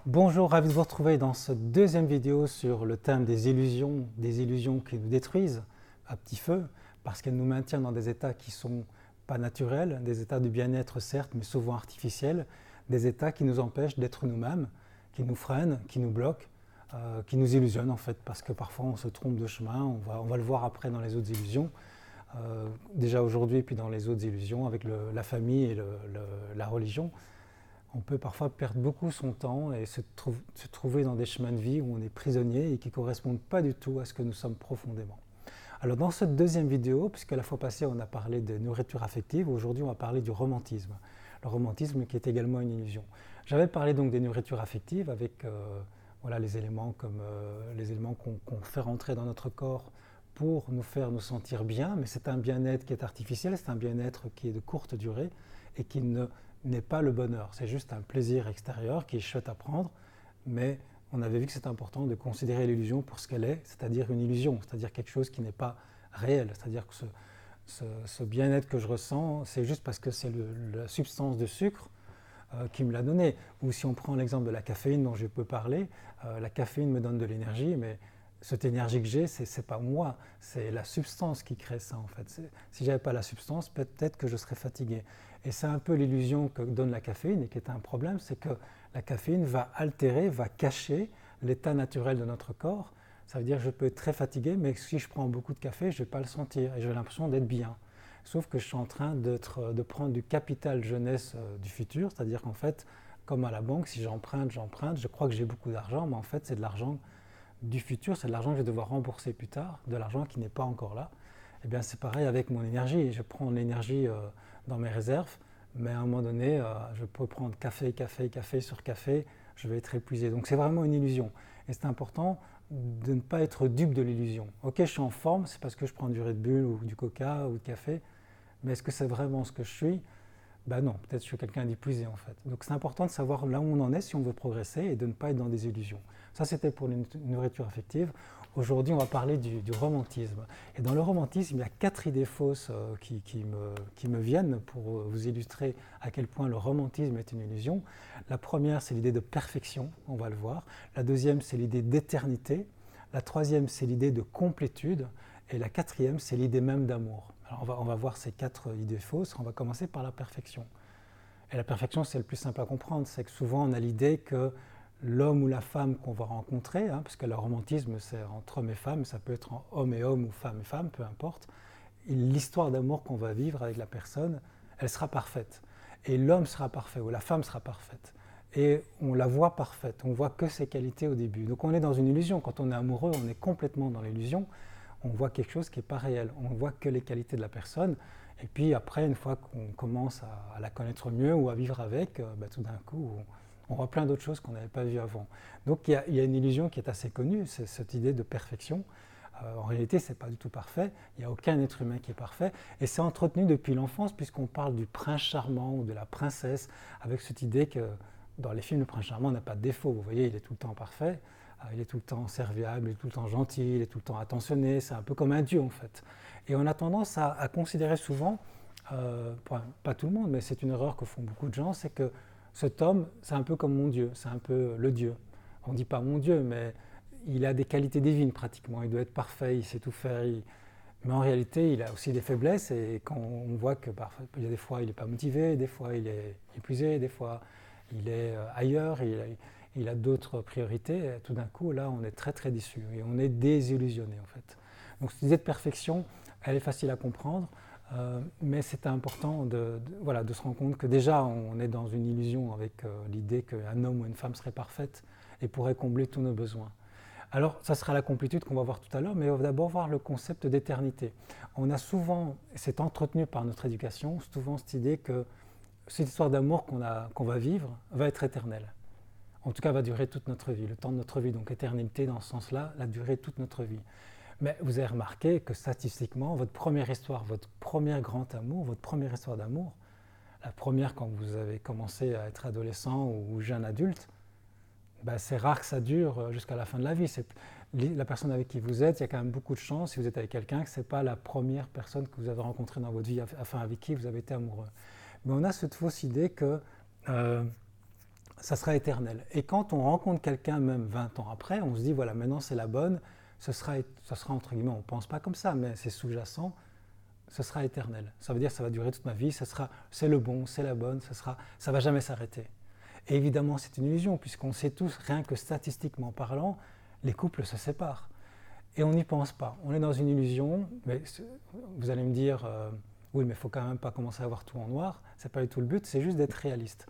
Bonjour, ravi de vous retrouver dans cette deuxième vidéo sur le thème des illusions qui nous détruisent à petit feu, parce qu'elles nous maintiennent dans des états qui ne sont pas naturels, des états de bien-être certes, mais souvent artificiels, des états qui nous empêchent d'être nous-mêmes, qui nous freinent, qui nous bloquent, qui nous illusionnent en fait, parce que parfois on se trompe de chemin, on va le voir après dans les autres illusions, déjà aujourd'hui et puis dans les autres illusions avec la famille et la religion. On peut parfois perdre beaucoup son temps et se trouver dans des chemins de vie où on est prisonnier et qui ne correspondent pas du tout à ce que nous sommes profondément. Alors dans cette deuxième vidéo, puisque la fois passée on a parlé de nourriture affective, aujourd'hui on va parler du romantisme. Le romantisme qui est également une illusion. J'avais parlé donc des nourritures affectives avec voilà, les éléments qu'on fait rentrer dans notre corps pour nous faire nous sentir bien, mais c'est un bien-être qui est artificiel, c'est un bien-être qui est de courte durée et qui n'est pas le bonheur. C'est juste un plaisir extérieur qui est chouette à prendre, mais on avait vu que c'est important de considérer l'illusion pour ce qu'elle est, c'est-à-dire une illusion, c'est-à-dire quelque chose qui n'est pas réel, c'est-à-dire que ce bien-être que je ressens, c'est juste parce que c'est la substance de sucre qui me l'a donné. Ou si on prend l'exemple de la caféine dont je peux parler, la caféine me donne de l'énergie, mais cette énergie que j'ai, c'est pas moi, c'est la substance qui crée ça en fait. Si j'avais pas la substance, peut-être que je serais fatigué. Et c'est un peu l'illusion que donne la caféine et qui est un problème, c'est que la caféine va altérer, va cacher l'état naturel de notre corps. Ça veut dire que je peux être très fatigué, mais si je prends beaucoup de café, je ne vais pas le sentir et j'ai l'impression d'être bien. Sauf que je suis en train de prendre du capital jeunesse du futur, c'est-à-dire qu'en fait, comme à la banque, si j'emprunte, je crois que j'ai beaucoup d'argent, mais en fait c'est de l'argent du futur, c'est de l'argent que je vais devoir rembourser plus tard, de l'argent qui n'est pas encore là. Eh bien c'est pareil avec mon énergie, je prends l'énergie dans mes réserves, mais à un moment donné, je peux prendre café sur café, je vais être épuisé. Donc c'est vraiment une illusion. Et c'est important de ne pas être dupe de l'illusion. Ok, je suis en forme, c'est parce que je prends du Red Bull ou du Coca ou du café, mais est-ce que c'est vraiment ce que je suis? Ben non, peut-être que je suis quelqu'un d'épuisé en fait. Donc c'est important de savoir là où on en est si on veut progresser et de ne pas être dans des illusions. Ça c'était pour les nourritures affectives. Aujourd'hui on va parler du romantisme. Et dans le romantisme il y a 4 idées fausses qui me viennent pour vous illustrer à quel point le romantisme est une illusion. La première c'est l'idée de perfection, on va le voir. La deuxième c'est l'idée d'éternité. La troisième c'est l'idée de complétude. Et la quatrième c'est l'idée même d'amour. Alors on va voir ces 4 idées fausses. On va commencer par la perfection. Et la perfection, c'est le plus simple à comprendre. C'est que souvent, on a l'idée que l'homme ou la femme qu'on va rencontrer, parce que le romantisme, c'est entre hommes et femmes, ça peut être en homme et homme ou femme et femme, peu importe. L'histoire d'amour qu'on va vivre avec la personne, elle sera parfaite. Et l'homme sera parfait ou la femme sera parfaite. Et on la voit parfaite, on voit que ses qualités au début. Donc on est dans une illusion. Quand on est amoureux, on est complètement dans l'illusion. On voit quelque chose qui n'est pas réel. On ne voit que les qualités de la personne. Et puis après, une fois qu'on commence à la connaître mieux ou à vivre avec, tout d'un coup, on voit plein d'autres choses qu'on n'avait pas vues avant. Donc il y a une illusion qui est assez connue, c'est cette idée de perfection. En réalité, ce n'est pas du tout parfait. Il n'y a aucun être humain qui est parfait. Et c'est entretenu depuis l'enfance, puisqu'on parle du prince charmant ou de la princesse, avec cette idée que dans les films, le prince charmant n'a pas de défaut. Vous voyez, il est tout le temps parfait. Il est tout le temps serviable, il est tout le temps gentil, il est tout le temps attentionné, c'est un peu comme un dieu en fait. Et on a tendance à considérer souvent, pas tout le monde, mais c'est une erreur que font beaucoup de gens, c'est que cet homme, c'est un peu comme mon dieu, c'est un peu le dieu. On ne dit pas mon dieu, mais il a des qualités divines pratiquement, il doit être parfait, il sait tout faire, mais en réalité, il a aussi des faiblesses et quand on voit que parfois, il y a des fois il n'est pas motivé, des fois il est épuisé, des fois il est ailleurs, il a d'autres priorités, et tout d'un coup, là, on est très très déçu et on est désillusionné en fait. Donc cette idée de perfection, elle est facile à comprendre, mais c'est important voilà, de se rendre compte que déjà, on est dans une illusion avec l'idée qu'un homme ou une femme serait parfaite et pourrait combler tous nos besoins. Alors, ça sera la complétude qu'on va voir tout à l'heure, mais on va d'abord voir le concept d'éternité. On a souvent, c'est entretenu par notre éducation, souvent cette idée que cette histoire d'amour qu'on va vivre va être éternelle. En tout cas, va durer toute notre vie, le temps de notre vie. Donc, éternité, dans ce sens-là, la durée de toute notre vie. Mais vous avez remarqué que statistiquement, votre première histoire, votre premier grand amour, votre première histoire d'amour, la première quand vous avez commencé à être adolescent ou jeune adulte, c'est rare que ça dure jusqu'à la fin de la vie. La personne avec qui vous êtes, il y a quand même beaucoup de chance, si vous êtes avec quelqu'un, que ce n'est pas la première personne que vous avez rencontrée dans votre vie, enfin avec qui vous avez été amoureux. Mais on a cette fausse idée que ça sera éternel. Et quand on rencontre quelqu'un, même 20 ans après, on se dit, voilà, maintenant c'est la bonne, ce sera entre guillemets, on ne pense pas comme ça, mais c'est sous-jacent, ce sera éternel. Ça veut dire que ça va durer toute ma vie, c'est le bon, c'est la bonne, ça ne va jamais s'arrêter. Et évidemment, c'est une illusion, puisqu'on sait tous, rien que statistiquement parlant, les couples se séparent. Et on n'y pense pas. On est dans une illusion, mais vous allez me dire, oui, mais il ne faut quand même pas commencer à voir tout en noir. Ce n'est pas du tout le but, c'est juste d'être réaliste.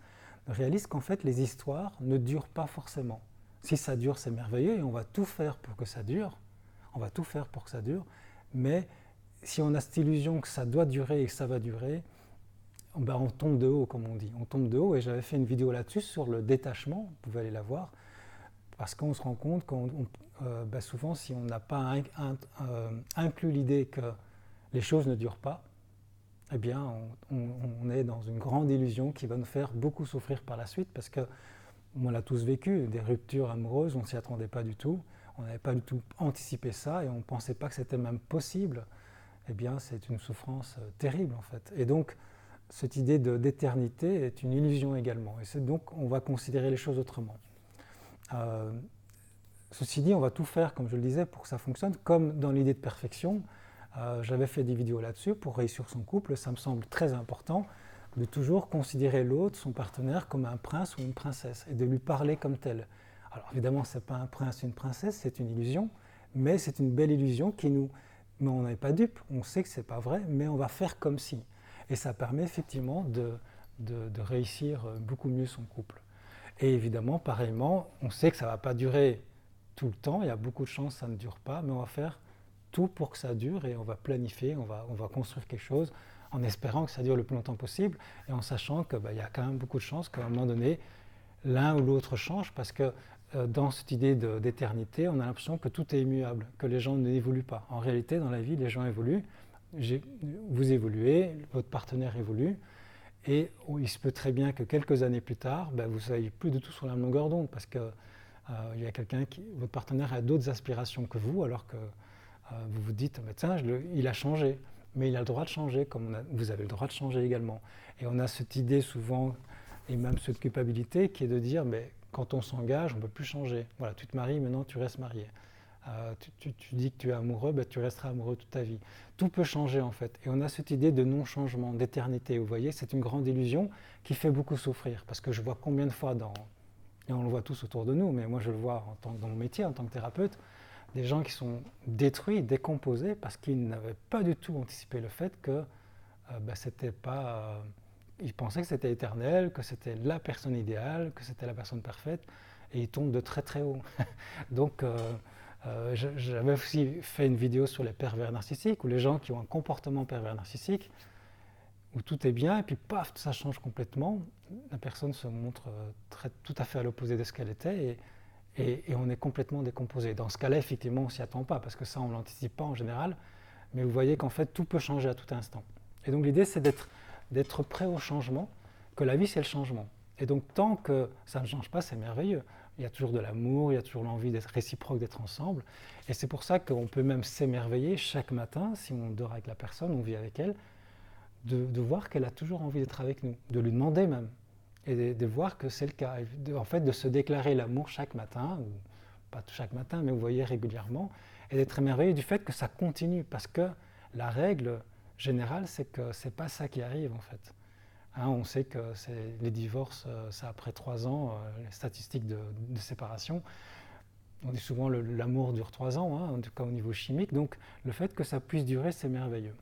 Réaliste qu'en fait, les histoires ne durent pas forcément. Si ça dure, c'est merveilleux, et on va tout faire pour que ça dure. On va tout faire pour que ça dure. Mais si on a cette illusion que ça doit durer et que ça va durer, ben on tombe de haut, comme on dit. On tombe de haut, et j'avais fait une vidéo là-dessus sur le détachement, vous pouvez aller la voir, parce qu'on se rend compte qu'on ben souvent, si on n'a pas inclus l'idée que les choses ne durent pas, eh bien, on est dans une grande illusion qui va nous faire beaucoup souffrir par la suite, parce que on l'a tous vécu, des ruptures amoureuses, on ne s'y attendait pas du tout, on n'avait pas du tout anticipé ça, et on ne pensait pas que c'était même possible. Eh bien, c'est une souffrance terrible, en fait. Et donc, cette idée d'éternité est une illusion également. Et donc, on va considérer les choses autrement. Ceci dit, on va tout faire, comme je le disais, pour que ça fonctionne, comme dans l'idée de perfection. J'avais fait des vidéos là-dessus pour réussir son couple. Ça me semble très important de toujours considérer l'autre, son partenaire, comme un prince ou une princesse et de lui parler comme tel. Alors évidemment, ce n'est pas un prince ou une princesse, c'est une illusion, mais c'est une belle illusion qui nous... Mais on n'est pas dupe, on sait que ce n'est pas vrai, mais on va faire comme si. Et ça permet effectivement de réussir beaucoup mieux son couple. Et évidemment, pareillement, on sait que ça ne va pas durer tout le temps, il y a beaucoup de chances que ça ne dure pas, mais on va faire tout pour que ça dure et on va planifier, on va construire quelque chose en espérant que ça dure le plus longtemps possible et en sachant qu'il y a quand même beaucoup de chances qu'à un moment donné, l'un ou l'autre change parce que dans cette idée d'éternité, on a l'impression que tout est immuable, que les gens n'évoluent pas. En réalité, dans la vie, les gens évoluent, vous évoluez, votre partenaire évolue, et il se peut très bien que quelques années plus tard, vous ne soyez plus du tout sur la même longueur d'onde, parce que il y a votre partenaire a d'autres aspirations que vous, alors que vous vous dites, tiens, il a changé, mais il a le droit de changer, comme vous avez le droit de changer également. Et on a cette idée souvent, et même cette culpabilité, qui est de dire, mais quand on s'engage, on ne peut plus changer. Voilà, tu te maries, maintenant tu restes marié. Tu dis que tu es amoureux, tu resteras amoureux toute ta vie. Tout peut changer en fait. Et on a cette idée de non-changement, d'éternité. Vous voyez, c'est une grande illusion qui fait beaucoup souffrir. Parce que je vois combien de fois, et on le voit tous autour de nous, mais moi je le vois dans mon métier, en tant que thérapeute, des gens qui sont détruits, décomposés, parce qu'ils n'avaient pas du tout anticipé le fait que c'était pas... ils pensaient que c'était éternel, que c'était la personne idéale, que c'était la personne parfaite, et ils tombent de très très haut. Donc... j'avais aussi fait une vidéo sur les pervers narcissiques, ou les gens qui ont un comportement pervers narcissique, où tout est bien, et puis paf, ça change complètement. La personne se montre tout à fait à l'opposé de ce qu'elle était, et on est complètement décomposé. Dans ce cas-là, effectivement, on ne s'y attend pas, parce que ça, on ne l'anticipe pas en général, mais vous voyez qu'en fait, tout peut changer à tout instant. Et donc l'idée, c'est d'être prêt au changement, que la vie, c'est le changement. Et donc tant que ça ne change pas, c'est merveilleux. Il y a toujours de l'amour, il y a toujours l'envie d'être réciproque, d'être ensemble. Et c'est pour ça qu'on peut même s'émerveiller chaque matin, si on dort avec la personne, on vit avec elle, de voir qu'elle a toujours envie d'être avec nous, de lui demander même, et de voir que c'est le cas. En fait, de se déclarer l'amour chaque matin, ou pas chaque matin, mais vous voyez régulièrement, et d'être émerveillé du fait que ça continue, parce que la règle générale, c'est que c'est pas ça qui arrive en fait. On sait que les divorces, c'est après 3 ans, les statistiques de séparation. On dit souvent l'amour dure 3 ans, en tout cas au niveau chimique. Donc le fait que ça puisse durer, c'est merveilleux.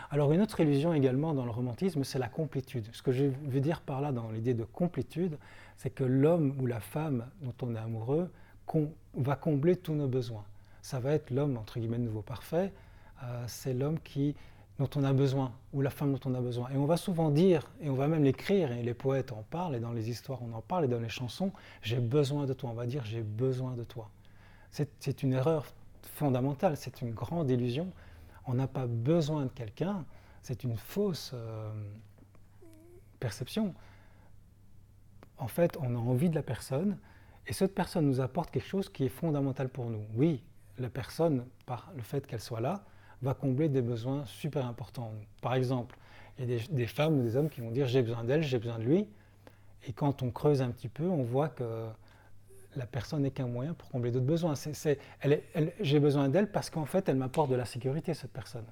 Alors une autre illusion également dans le romantisme, c'est la complétude. Ce que je veux dire par là dans l'idée de complétude, c'est que l'homme ou la femme dont on est amoureux va combler tous nos besoins. Ça va être l'homme, entre guillemets, nouveau parfait. C'est l'homme dont on a besoin, ou la femme dont on a besoin. Et on va souvent dire, et on va même l'écrire, et les poètes en parlent, et dans les histoires on en parle, et dans les chansons, j'ai besoin de toi. On va dire j'ai besoin de toi. C'est une erreur fondamentale, c'est une grande illusion. On n'a pas besoin de quelqu'un, c'est une fausse perception. En fait, on a envie de la personne, et cette personne nous apporte quelque chose qui est fondamental pour nous. Oui, la personne, par le fait qu'elle soit là, va combler des besoins super importants. Par exemple, il y a des femmes ou des hommes qui vont dire j'ai besoin d'elle, j'ai besoin de lui, Et quand on creuse un petit peu, on voit que la personne n'est qu'un moyen pour combler d'autres besoins. J'ai besoin d'elle parce qu'en fait, elle m'apporte de la sécurité, cette personne.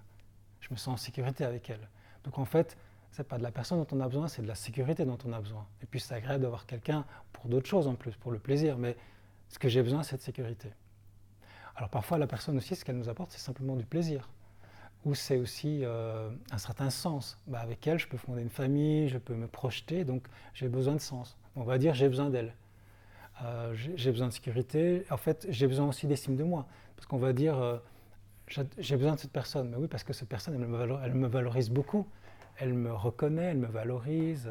Je me sens en sécurité avec elle. Donc en fait, ce n'est pas de la personne dont on a besoin, c'est de la sécurité dont on a besoin. Et puis c'est agréable d'avoir quelqu'un pour d'autres choses en plus, pour le plaisir. Mais ce que j'ai besoin, c'est de sécurité. Alors parfois, la personne aussi, ce qu'elle nous apporte, c'est simplement du plaisir. Ou c'est aussi un certain sens. Avec elle, je peux fonder une famille, je peux me projeter, donc j'ai besoin de sens. On va dire j'ai besoin d'elle. J'ai besoin de sécurité. En fait, j'ai besoin aussi d'estime de moi. Parce qu'on va dire j'ai besoin de cette personne. Mais oui, parce que cette personne, elle me valorise beaucoup. Elle me reconnaît, elle me valorise,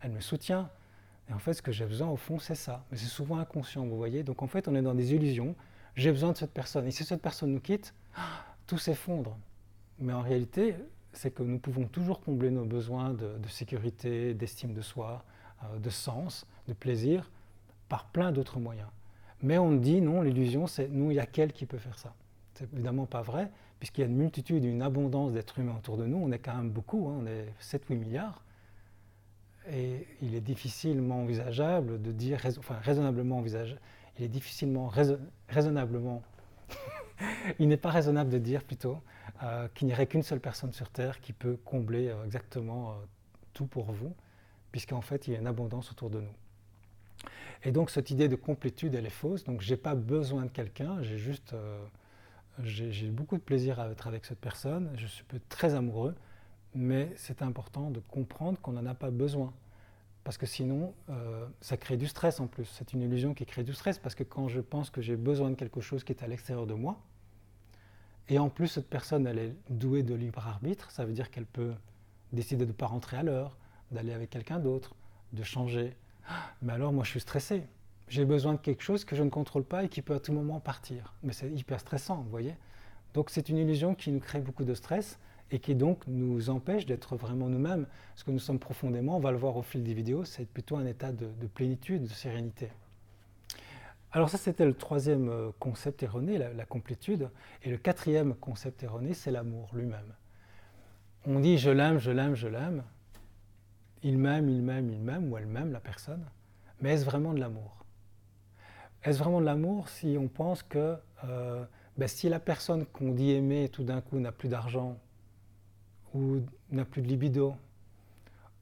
elle me soutient. Et en fait, ce que j'ai besoin, au fond, c'est ça. Mais c'est souvent inconscient, vous voyez. Donc en fait, on est dans des illusions. J'ai besoin de cette personne. Et si cette personne nous quitte, tout s'effondre. Mais en réalité, c'est que nous pouvons toujours combler nos besoins de sécurité, d'estime de soi, de sens, de plaisir, par plein d'autres moyens. Mais on dit non, l'illusion, c'est nous, il n'y a qu'elle qui peut faire ça. C'est évidemment pas vrai, puisqu'il y a une multitude, une abondance d'êtres humains autour de nous. On est quand même beaucoup, on est 7-8 milliards. Et il est difficilement envisageable de dire, enfin raisonnablement envisageable, il est difficilement raisonnablement il n'est pas raisonnable de dire plutôt qu'il n'y aurait qu'une seule personne sur Terre qui peut combler exactement tout pour vous, puisqu'en fait il y a une abondance autour de nous. Et donc cette idée de complétude, elle est fausse, donc je n'ai pas besoin de quelqu'un, j'ai beaucoup de plaisir à être avec cette personne, je suis très amoureux, mais c'est important de comprendre qu'on n'en a pas besoin. Parce que sinon, ça crée du stress en plus. C'est une illusion qui crée du stress, parce que quand je pense que j'ai besoin de quelque chose qui est à l'extérieur de moi, et en plus cette personne, elle est douée de libre arbitre, ça veut dire qu'elle peut décider de ne pas rentrer à l'heure, d'aller avec quelqu'un d'autre, de changer. Mais alors moi je suis stressé. J'ai besoin de quelque chose que je ne contrôle pas et qui peut à tout moment partir. Mais c'est hyper stressant, vous voyez. Donc c'est une illusion qui nous crée beaucoup de stress et qui donc nous empêche d'être vraiment nous-mêmes. Ce que nous sommes profondément, on va le voir au fil des vidéos, c'est plutôt un état de plénitude, de sérénité. Alors ça, c'était le troisième concept erroné, la complétude. Et le quatrième concept erroné, c'est l'amour lui-même. On dit je l'aime, je l'aime, je l'aime. Il m'aime, il m'aime, il m'aime, ou elle m'aime, la personne. Mais est-ce vraiment de l'amour? Est-ce vraiment de l'amour si on pense que si la personne qu'on dit aimer tout d'un coup n'a plus d'argent, ou n'a plus de libido,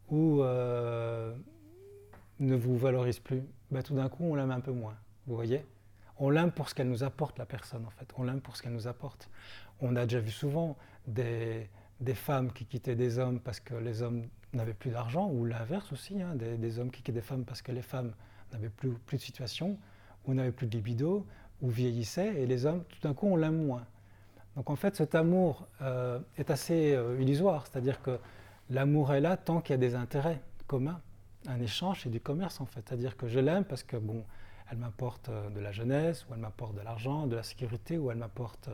ou ne vous valorise plus, tout d'un coup on l'aime un peu moins, vous voyez? On l'aime pour ce qu'elle nous apporte, la personne en fait, on l'aime pour ce qu'elle nous apporte. On a déjà vu souvent des femmes qui quittaient des hommes parce que les hommes n'avaient plus d'argent, ou l'inverse aussi, des hommes qui quittaient des femmes parce que les femmes n'avaient plus de situation, ou n'avaient plus de libido, ou vieillissaient, et les hommes, tout d'un coup, on l'aime moins. Donc en fait, cet amour est assez illusoire, c'est-à-dire que l'amour est là tant qu'il y a des intérêts communs, un échange, c'est du commerce en fait, c'est-à-dire que je l'aime parce que bon, elle m'apporte de la jeunesse, ou elle m'apporte de l'argent, de la sécurité, ou elle m'apporte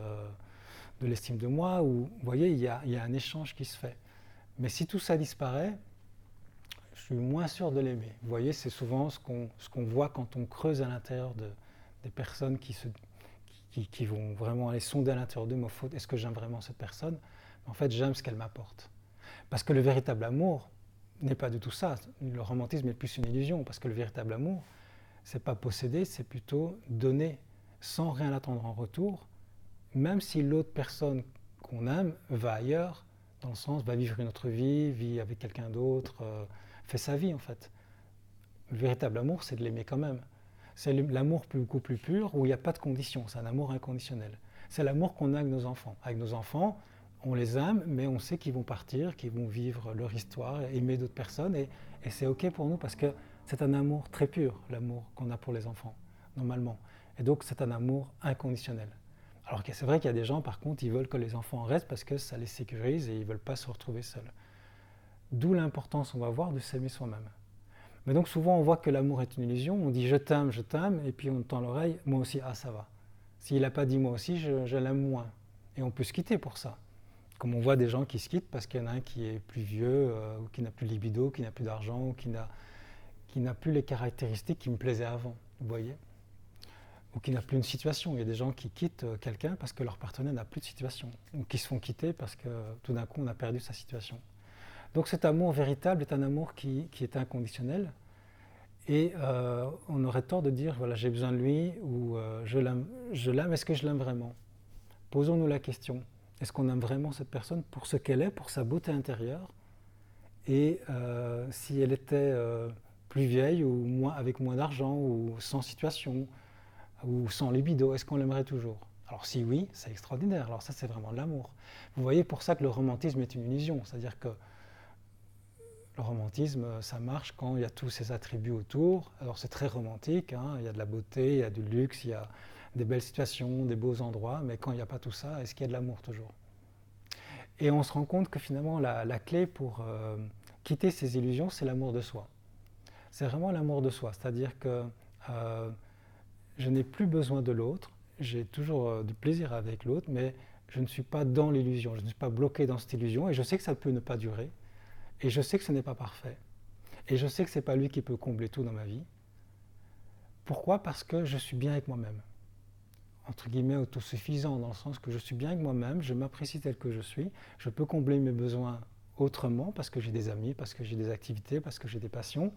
de l'estime de moi, ou vous voyez, il y a un échange qui se fait. Mais si tout ça disparaît, je suis moins sûr de l'aimer. Vous voyez, c'est souvent ce qu'on voit quand on creuse à l'intérieur des personnes qui vont vraiment aller sonder à l'intérieur d'eux, est-ce que j'aime vraiment cette personne? En fait, j'aime ce qu'elle m'apporte. Parce que le véritable amour n'est pas du tout ça. Le romantisme est plus une illusion, parce que le véritable amour, c'est pas posséder, c'est plutôt donner sans rien attendre en retour, même si l'autre personne qu'on aime va ailleurs, dans le sens va vivre une autre vie, vit avec quelqu'un d'autre, fait sa vie en fait. Le véritable amour, c'est de l'aimer quand même. C'est l'amour beaucoup plus pur, où il n'y a pas de conditions, c'est un amour inconditionnel. C'est l'amour qu'on a avec nos enfants. Avec nos enfants, on les aime, mais on sait qu'ils vont partir, qu'ils vont vivre leur histoire, aimer d'autres personnes, et c'est ok pour nous parce que c'est un amour très pur, l'amour qu'on a pour les enfants, normalement. Et donc c'est un amour inconditionnel. Alors que c'est vrai qu'il y a des gens, par contre, ils veulent que les enfants restent parce que ça les sécurise et ils ne veulent pas se retrouver seuls. D'où l'importance, on va voir, de s'aimer soi-même. Mais donc souvent on voit que l'amour est une illusion, on dit je t'aime, et puis on tend l'oreille, moi aussi, ah ça va. S'il n'a pas dit moi aussi, je l'aime moins. Et on peut se quitter pour ça. Comme on voit des gens qui se quittent parce qu'il y en a un qui est plus vieux, ou qui n'a plus de libido, qui n'a plus d'argent, ou qui n'a plus les caractéristiques qui me plaisaient avant, vous voyez? Ou qui n'a plus une situation. Il y a des gens qui quittent quelqu'un parce que leur partenaire n'a plus de situation, ou qui se font quitter parce que tout d'un coup on a perdu sa situation. Donc cet amour véritable est un amour qui est inconditionnel. Et on aurait tort de dire, voilà, j'ai besoin de lui, ou je l'aime, est-ce que je l'aime vraiment? Posons-nous la question, est-ce qu'on aime vraiment cette personne pour ce qu'elle est, pour sa beauté intérieure? Et si elle était plus vieille, ou avec moins d'argent, ou sans situation, ou sans libido, est-ce qu'on l'aimerait toujours? Alors si oui, c'est extraordinaire, alors ça c'est vraiment de l'amour. Vous voyez, pour ça que le romantisme est une illusion, c'est-à-dire que le romantisme, ça marche quand il y a tous ces attributs autour. Alors c'est très romantique, hein, il y a de la beauté, il y a du luxe, il y a des belles situations, des beaux endroits, mais quand il n'y a pas tout ça, est-ce qu'il y a de l'amour toujours? Et on se rend compte que finalement la clé pour quitter ces illusions, c'est l'amour de soi. C'est vraiment l'amour de soi, c'est-à-dire que je n'ai plus besoin de l'autre, j'ai toujours du plaisir avec l'autre, mais je ne suis pas dans l'illusion, je ne suis pas bloqué dans cette illusion, et je sais que ça peut ne pas durer, et je sais que ce n'est pas parfait, et je sais que ce n'est pas lui qui peut combler tout dans ma vie. Pourquoi? Parce que je suis bien avec moi-même, entre guillemets autosuffisant, dans le sens que je suis bien avec moi-même, je m'apprécie tel que je suis, je peux combler mes besoins autrement, parce que j'ai des amis, parce que j'ai des activités, parce que j'ai des passions.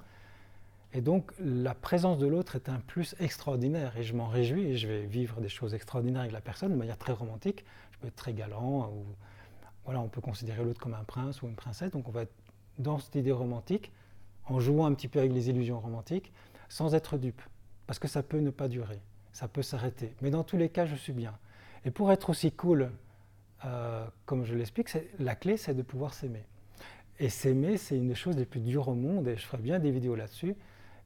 Et donc la présence de l'autre est un plus extraordinaire, et je m'en réjouis, et je vais vivre des choses extraordinaires avec la personne de manière très romantique. Je peux être très galant, ou voilà, on peut considérer l'autre comme un prince ou une princesse, donc on va être dans cette idée romantique, en jouant un petit peu avec les illusions romantiques, sans être dupe, parce que ça peut ne pas durer, ça peut s'arrêter. Mais dans tous les cas, je suis bien. Et pour être aussi cool, comme je l'explique, la clé, c'est de pouvoir s'aimer. Et s'aimer, c'est une des choses les plus dures au monde, et je ferai bien des vidéos là-dessus.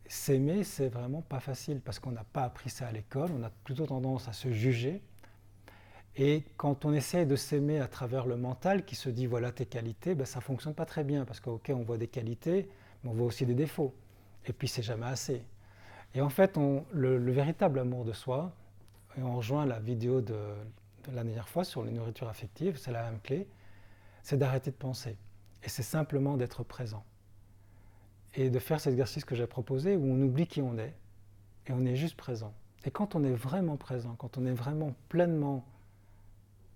S'aimer, c'est vraiment pas facile, parce qu'on n'a pas appris ça à l'école, on a plutôt tendance à se juger. Et quand on essaie de s'aimer à travers le mental, qui se dit voilà tes qualités, ben ça ne fonctionne pas très bien, parce qu'ok, on voit des qualités, mais on voit aussi des défauts. Et puis c'est jamais assez. Et en fait, le véritable amour de soi, et on rejoint la vidéo de la dernière fois sur les nourritures affectives, c'est la même clé, c'est d'arrêter de penser. Et c'est simplement d'être présent. Et de faire cet exercice que j'ai proposé, où on oublie qui on est, et on est juste présent. Et quand on est vraiment présent, quand on est vraiment pleinement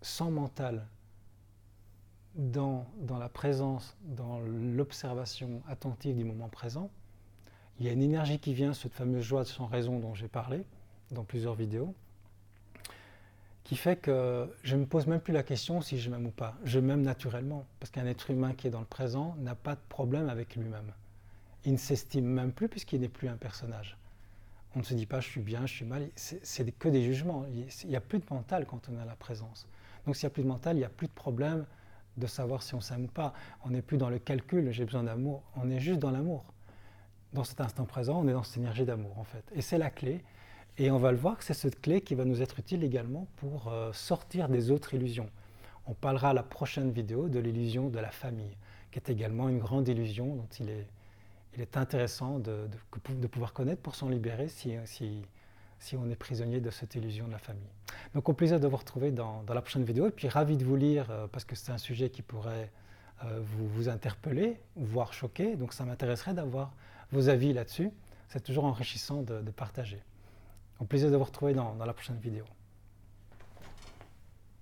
sans mental, dans la présence, dans l'observation attentive du moment présent, il y a une énergie qui vient, cette fameuse joie sans raison dont j'ai parlé dans plusieurs vidéos, qui fait que je ne me pose même plus la question si je m'aime ou pas. Je m'aime naturellement, parce qu'un être humain qui est dans le présent n'a pas de problème avec lui-même. Il ne s'estime même plus puisqu'il n'est plus un personnage. On ne se dit pas je suis bien, je suis mal, c'est que des jugements. Il n'y a plus de mental quand on est à la présence. Donc s'il n'y a plus de mental, il n'y a plus de problème de savoir si on s'aime ou pas. On n'est plus dans le calcul, j'ai besoin d'amour, on est juste dans l'amour. Dans cet instant présent, on est dans cette énergie d'amour en fait. Et c'est la clé. Et on va le voir que c'est cette clé qui va nous être utile également pour sortir des autres illusions. On parlera à la prochaine vidéo de l'illusion de la famille, qui est également une grande illusion dont il est intéressant de pouvoir connaître pour s'en libérer si on est prisonnier de cette illusion de la famille. Donc au plaisir de vous retrouver dans la prochaine vidéo, et puis ravi de vous lire parce que c'est un sujet qui pourrait vous interpeller, voire choquer, donc ça m'intéresserait d'avoir vos avis là-dessus. C'est toujours enrichissant de partager. Au plaisir de vous retrouver dans la prochaine vidéo.